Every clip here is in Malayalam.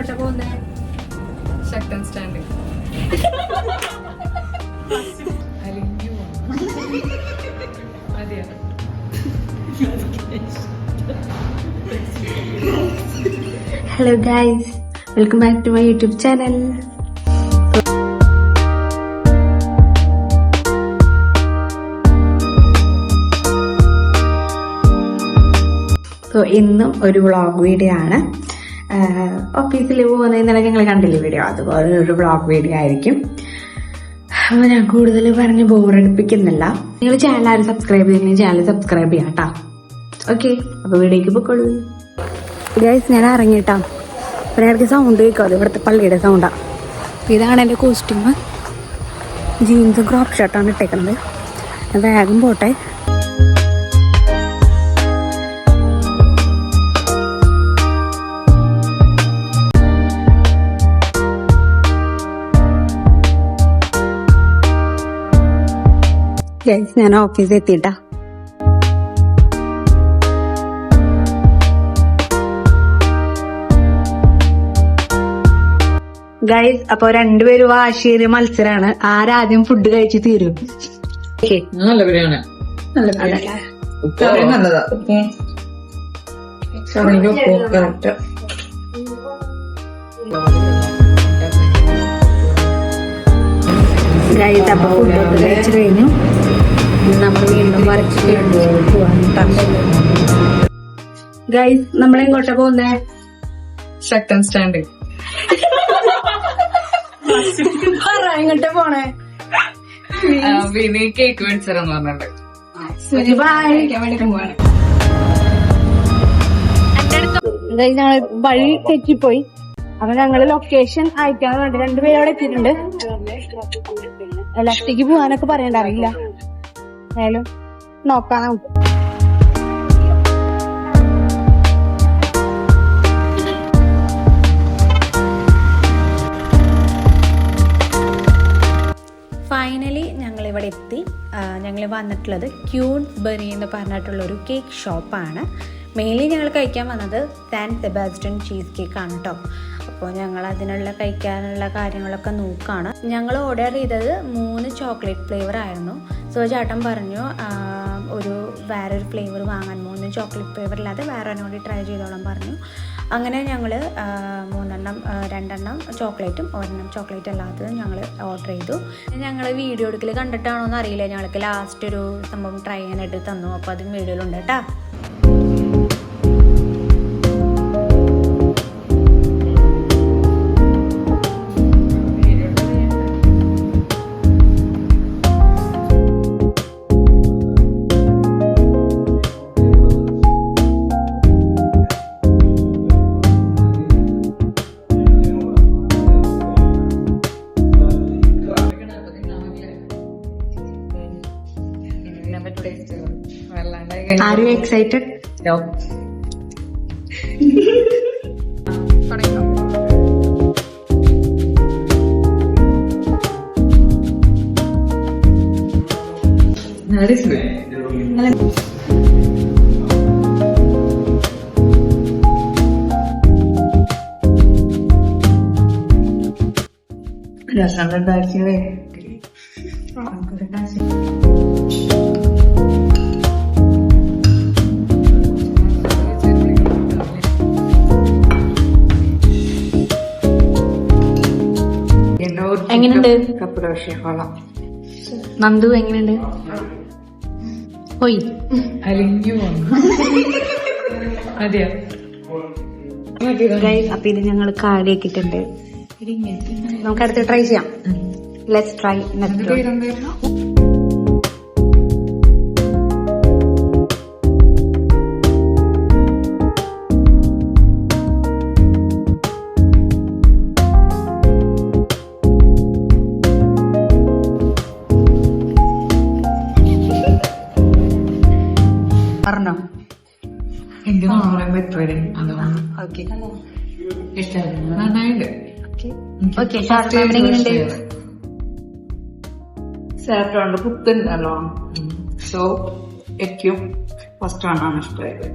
എങ്ങോട്ടാ പോകുന്നേ? Sakthan standing. Hello guys, welcome back to my YouTube channel. ഇന്നും ഒരു വ്ളോഗ് വീഡിയോ ആണ്. ഓഫീസിൽ പോകുന്ന ഇന്നലെ ഞങ്ങൾ കണ്ടില്ലേ വീഡിയോ, അതുപോലെ ഒരു വ്ളോഗ് വീഡിയോ ആയിരിക്കും. അപ്പോൾ ഞാൻ കൂടുതൽ പറഞ്ഞ് ബോറടിപ്പിക്കുന്നില്ല. നിങ്ങൾ ചാനൽ ആരും സബ്സ്ക്രൈബ് ചെയ്യുന്ന ചാനൽ സബ്സ്ക്രൈബ് ചെയ്യാം കേട്ടോ. ഓക്കെ, അപ്പോൾ വീഡിയോക്ക് പോയിക്കോളൂ. ഗൈസ്, ഞാൻ ഇറങ്ങിയിട്ടാ. അപ്പോൾ ഇടയ്ക്ക് സൗണ്ട് കേൾക്കും, അത് ഇവിടുത്തെ പള്ളിയുടെ സൗണ്ടാണ്. അപ്പോൾ ഇതാണ് എൻ്റെ കോസ്റ്റ്യൂം. ജീൻസും ക്രോപ്പ് ഷർട്ടാണ് ഇട്ടേക്കുന്നത്. വേഗം പോട്ടെ. ഗൈസ്, ഞാൻ ഓഫീസിൽ എത്തിയിട്ടാ. ഗൈസ്, അപ്പൊ രണ്ടുപേരും വാശിയേറിയ മത്സരമാണ്. ആരാദ്യം ഫുഡ് കഴിച്ച് തീരും. നല്ല ബിരിയാണി. നല്ലതാ. ഗൈസ്, അപ്പൊ ഫുഡൊക്കെ കഴിച്ചു കഴിഞ്ഞു. നമ്മൾ വീണ്ടും വരച്ച് പോവാണ്. ഗൈസ്, നമ്മളെങ്ങോട്ടാ പോകുന്നേ? ശക്തൻ സ്റ്റാൻഡിങ്. എങ്ങോട്ടാ പോണേ? പിന്നെ കേക്ക് മേടിച്ചതെന്ന് പറഞ്ഞിട്ട് ഞങ്ങള് വഴി തെറ്റിപ്പോയി. അപ്പൊ ഞങ്ങള് ലൊക്കേഷൻ അയക്കാൻ വേണ്ടി രണ്ടുപേരും അവിടെ എത്തിയിട്ടുണ്ട്. ലക്ഷയ്ക്ക് പോവാനൊക്കെ പറയണ്ടറിയില്ല, ഏതായാലും നോക്കാം. ഫൈനലി ഞങ്ങളിവിടെ എത്തി. ഞങ്ങൾ വന്നിട്ടുള്ളത് ക്യൂൻസ്ബറി എന്ന് പറഞ്ഞിട്ടുള്ളൊരു കേക്ക് ഷോപ്പാണ്. മെയിൻലി ഞങ്ങൾ കഴിക്കാൻ വന്നത് സാൻ സെബാസ്റ്റ്യൻ ചീസ് കേക്കാണ് കേട്ടോ. അപ്പോൾ ഞങ്ങൾ അതിനുള്ള കഴിക്കാനുള്ള കാര്യങ്ങളൊക്കെ നോക്കുകയാണ്. ഞങ്ങൾ ഓർഡർ ചെയ്തത് 3 ചോക്ലേറ്റ് ഫ്ലേവർ ആയിരുന്നു. സോ ചേട്ടൻ പറഞ്ഞു വേറൊരു ഫ്ലേവർ വാങ്ങാൻ, 3 ചോക്ലേറ്റ് ഫ്ലേവർ ഇല്ലാതെ വേറെ കൂടി ട്രൈ ചെയ്തോളാൻ പറഞ്ഞു. അങ്ങനെ ഞങ്ങൾ 2 ചോക്ലേറ്റും 1 ചോക്ലേറ്റ് അല്ലാത്തതും ഞങ്ങൾ ഓർഡർ ചെയ്തു. ഞങ്ങൾ വീഡിയോ എടുക്കൽ കണ്ടിട്ടാണോ എന്ന് അറിയില്ല, ഞങ്ങൾക്ക് ലാസ്റ്റ് ഒരു സംഭവം ട്രൈ ചെയ്യാനായിട്ട് തന്നു. അപ്പോൾ അതും വീഡിയോയിലുണ്ട് കേട്ടോ. Are you excited? No. That is good. എങ്ങനെയുണ്ട് നന്ദു? എങ്ങനെയുണ്ട്? പോയി അലിഞ്ഞു അതെയോ? അപ്പൊ ഇത് ഞങ്ങൾ കാടിയാക്കിയിട്ടുണ്ട്. നമുക്ക് അടുത്ത് ട്രൈ ചെയ്യാം. Let's try. പറഞ്ഞോ? എനിക്ക് നോക്കാൻ പറ്റും. ഓക്കെ, ഇഷ്ടമായിരുന്നു, നന്നായിട്ട്. എങ്ങനെയുണ്ട്? സാറ്റോണ്ട് പുത്തുണ്ടല്ലോ, സോ ഏറ്റവും ഫസ്റ്റ് ആണ് ഇഷ്ടമായത്.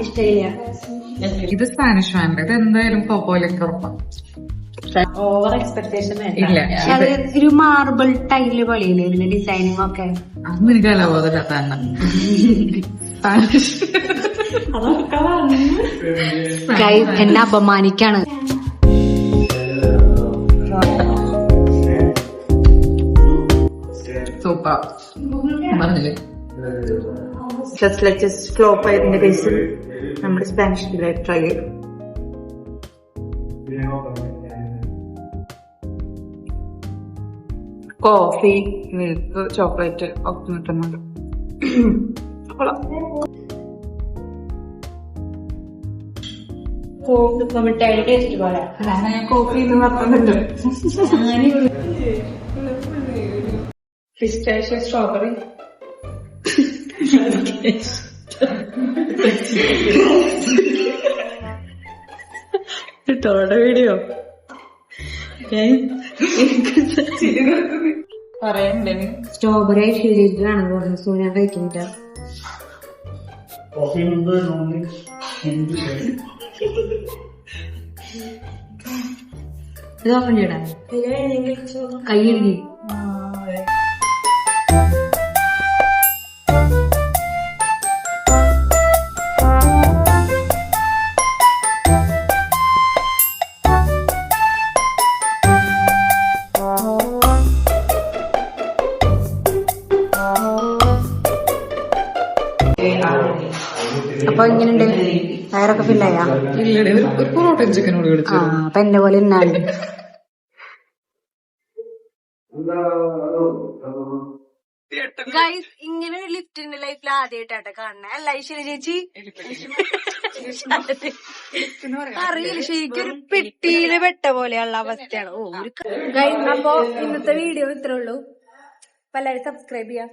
ഇഷ്ടമില്ല. ഇത് സ്പാനിഷ് വാനില. ഇത് എന്തായാലും പോപ്പോയിലേക്ക് ഉറപ്പാണ്. ഓവർ എക്സ്പെക്ടേഷൻ ഇല്ല അത് ഒരു മാർബിൾ ടൈല് പോലെയല്ലേ ഇതിന്റെ ഡിസൈനിങ് ഒക്കെ. അതൊന്നും എനിക്ക് അലബോധമില്ല തന്നെ. സ്പാനിഷ് Guys, എന്നെ അപമാനിക്കാണ്. സൂപ്പർ പറഞ്ഞില്ലേ. ജസ്റ്റ് ഫ്ലോപ്പ് ആയതിന്റെ കേസിൽ നമ്മുടെ സ്പാനിഷ് ഡിലൈറ്റ് ട്രൈ ചെയ്യും. കോഫി, മിൽക്ക്, ചോക്ലേറ്റ് ഒക്കെ കിട്ടുന്നുണ്ട്. കോഫി എന്ന് പറഞ്ഞിട്ടുണ്ട്. Pistachio, strawberry. വീഡിയോ പറയണ്ടേ. സ്ട്രോബെറി ഐശ്വര്യത്തിലാണ് തോന്നുന്നു. സോ ഞാൻ കഴിക്കുന്നില്ല. ഇത് ഓപ്പൺ ചെയ്യണം. കയ്യെഴുതി അപ്പൊ ഇങ്ങനെയുണ്ട്. വയറൊക്കെ ഫില്ലായാ? ഇല്ലടേ, ഒരു പൊറോട്ടയും ചിക്കനോട് കളിച്ചു. അപ്പൊ എന്നെ പോലെ ഇന്നാണ്. ഗൈസ്, ഇങ്ങനെ ഒരു ലിഫ്റ്റിന്റെ ലൈഫിൽ ആദ്യമായിട്ടാട്ടെ കാണണേ. അല്ല ഐശ്വര്യ ചേച്ചി അറിയില്ല, ശരിക്കും ഒരു പെട്ടിയില് പെട്ട പോലെയുള്ള അവസ്ഥയാണ്. ഓ ഒരു ഗൈസ്, അപ്പൊ ഇന്നത്തെ വീഡിയോ ഇത്രേ ഉള്ളൂ. അപ്പൊ എല്ലാവരും സബ്സ്ക്രൈബ് ചെയ്യാം.